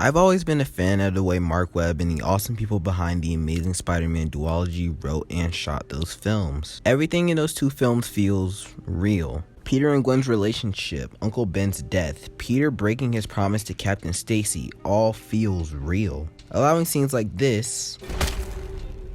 I've always been a fan of the way Mark Webb and the awesome people behind the Amazing Spider-Man duology wrote and shot those films. Everything in those two films feels real. Peter and Gwen's relationship, Uncle Ben's death, Peter breaking his promise to Captain Stacy, all feels real. Allowing scenes like this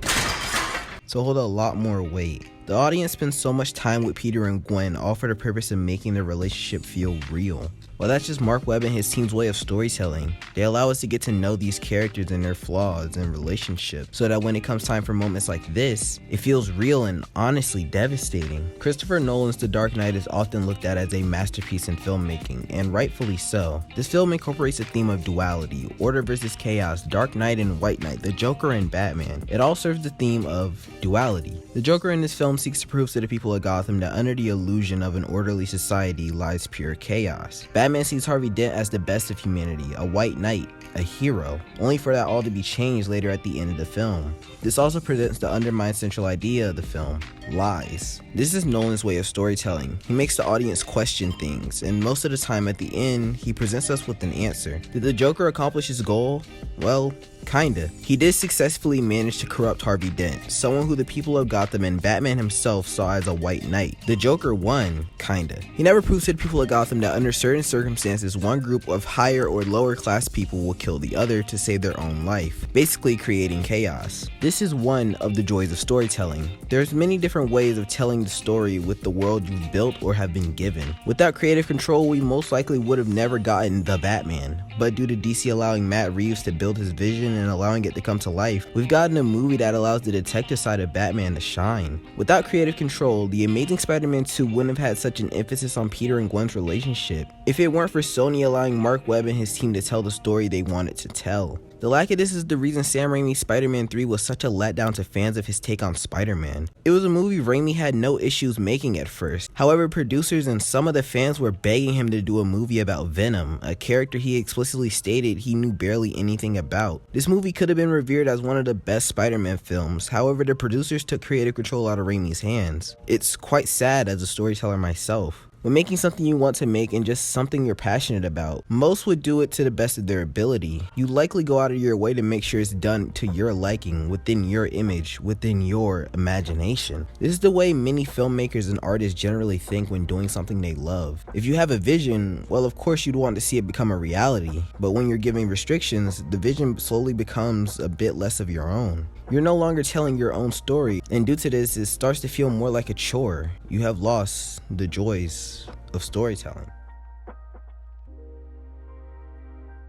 to hold a lot more weight. The audience spends so much time with Peter and Gwen, all for the purpose of making their relationship feel real. Well, that's just Mark Webb and his team's way of storytelling. They allow us to get to know these characters and their flaws and relationships, so that when it comes time for moments like this, it feels real and honestly devastating. Christopher Nolan's The Dark Knight is often looked at as a masterpiece in filmmaking, and rightfully so. This film incorporates a theme of duality, order versus chaos, Dark Knight and White Knight, the Joker and Batman. It all serves the theme of duality. The Joker in this film seeks to prove to the people of Gotham that under the illusion of an orderly society lies pure chaos. Batman sees Harvey Dent as the best of humanity, a white knight, a hero, only for that all to be changed later at the end of the film. This also presents the undermined central idea of the film, lies. This is Nolan's way of storytelling. He makes the audience question things, and most of the time at the end, he presents us with an answer. Did the Joker accomplish his goal? Well, kinda. He did successfully manage to corrupt Harvey Dent, someone who the people of Gotham and Batman himself saw as a white knight. The Joker won, kinda. He never proves to the people of Gotham that under certain circumstances, one group of higher or lower class people will kill the other to save their own life, basically creating chaos. This is one of the joys of storytelling. There's many different ways of telling the story with the world you've built or have been given. Without creative control, we most likely would have never gotten The Batman, but due to DC allowing Matt Reeves to build his vision and allowing it to come to life, we've gotten a movie that allows the detective side of Batman to shine. Without creative control, The Amazing Spider-Man 2 wouldn't have had such an emphasis on Peter and Gwen's relationship if it weren't for Sony allowing Mark Webb and his team to tell the story they wanted to tell. The lack of this is the reason Sam Raimi's Spider-Man 3 was such a letdown to fans of his take on Spider-Man. It was a movie Raimi had no issues making at first. However, producers and some of the fans were begging him to do a movie about Venom, a character he explicitly stated he knew barely anything about. This movie could have been revered as one of the best Spider-Man films, however the producers took creative control out of Raimi's hands. It's quite sad as a storyteller myself. When making something you want to make and just something you're passionate about, most would do it to the best of their ability. You likely go out of your way to make sure it's done to your liking, within your image, within your imagination. This is the way many filmmakers and artists generally think when doing something they love. If you have a vision, well, of course you'd want to see it become a reality, but when you're giving restrictions, the vision slowly becomes a bit less of your own. You're no longer telling your own story, and due to this, it starts to feel more like a chore. You have lost the joys of storytelling.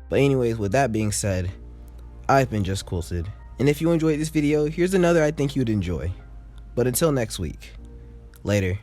But anyways, with that being said, I've been Just Coolsid, and if you enjoyed this video, here's another I think you'd enjoy. But until next week, later.